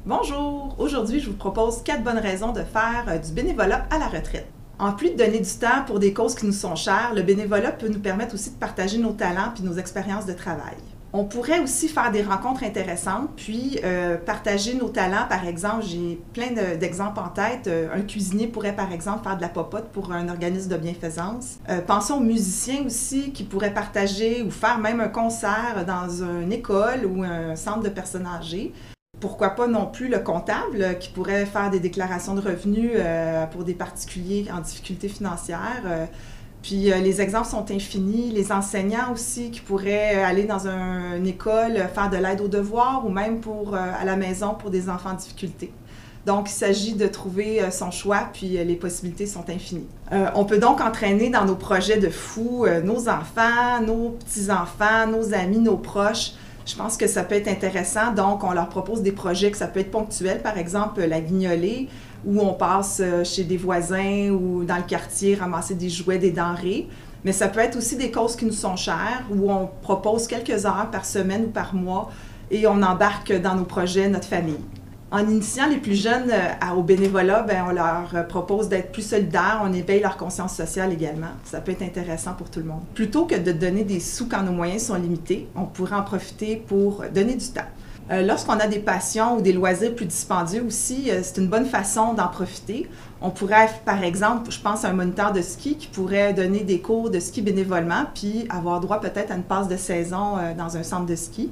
Bonjour! Aujourd'hui, je vous propose 4 bonnes raisons de faire du bénévolat à la retraite. En plus de donner du temps pour des causes qui nous sont chères, le bénévolat peut nous permettre aussi de partager nos talents puis nos expériences de travail. On pourrait aussi faire des rencontres intéressantes, puis partager nos talents. Par exemple, j'ai plein d'exemples en tête. Un cuisinier pourrait, par exemple, faire de la popote pour un organisme de bienfaisance. Pensons aux musiciens aussi qui pourraient partager ou faire même un concert dans une école ou un centre de personnes âgées. Pourquoi pas non plus le comptable qui pourrait faire des déclarations de revenus pour des particuliers en difficulté financière. Puis les exemples sont infinis. Les enseignants aussi qui pourraient aller dans une école faire de l'aide aux devoirs ou même à la maison pour des enfants en difficulté. Donc, il s'agit de trouver son choix, puis les possibilités sont infinies. On peut donc entraîner dans nos projets de fou nos enfants, nos petits-enfants, nos amis, nos proches. Je pense que ça peut être intéressant, donc on leur propose des projets que ça peut être ponctuel, par exemple la guignolée, où on passe chez des voisins ou dans le quartier ramasser des jouets, des denrées. Mais ça peut être aussi des causes qui nous sont chères, où on propose quelques heures par semaine ou par mois et on embarque dans nos projets notre famille. En initiant les plus jeunes au bénévolat, on leur propose d'être plus solidaires, on éveille leur conscience sociale également. Ça peut être intéressant pour tout le monde. Plutôt que de donner des sous quand nos moyens sont limités, on pourrait en profiter pour donner du temps. Lorsqu'on a des passions ou des loisirs plus dispendieux aussi, c'est une bonne façon d'en profiter. On pourrait, par exemple, je pense à un moniteur de ski qui pourrait donner des cours de ski bénévolement puis avoir droit peut-être à une passe de saison dans un centre de ski.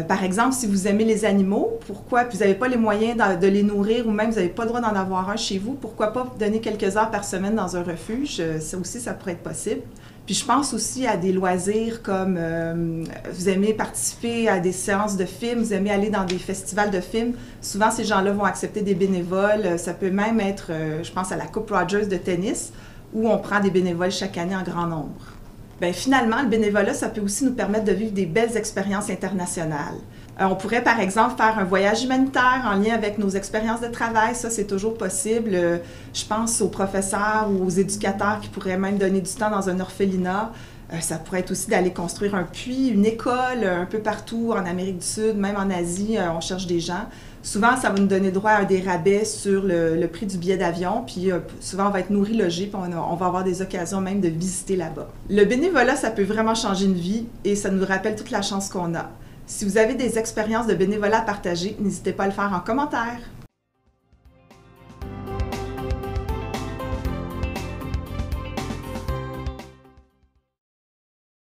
Par exemple, si vous aimez les animaux, pourquoi, puis vous n'avez pas les moyens de les nourrir ou même vous n'avez pas le droit d'en avoir un chez vous, pourquoi pas donner quelques heures par semaine dans un refuge? Ça aussi, ça pourrait être possible. Puis je pense aussi à des loisirs comme vous aimez participer à des séances de films, vous aimez aller dans des festivals de films. Souvent, ces gens-là vont accepter des bénévoles. Ça peut même être, je pense à la Coupe Rogers de tennis, où on prend des bénévoles chaque année en grand nombre. Finalement, le bénévolat, ça peut aussi nous permettre de vivre des belles expériences internationales. On pourrait, par exemple, faire un voyage humanitaire en lien avec nos expériences de travail. Ça, c'est toujours possible. Je pense aux professeurs ou aux éducateurs qui pourraient même donner du temps dans un orphelinat. Ça pourrait être aussi d'aller construire un puits, une école, un peu partout en Amérique du Sud, même en Asie, on cherche des gens. Souvent, ça va nous donner droit à des rabais sur le prix du billet d'avion, puis souvent, on va être nourri, logé, puis on va avoir des occasions même de visiter là-bas. Le bénévolat, ça peut vraiment changer une vie et ça nous rappelle toute la chance qu'on a. Si vous avez des expériences de bénévolat à partager, n'hésitez pas à le faire en commentaire.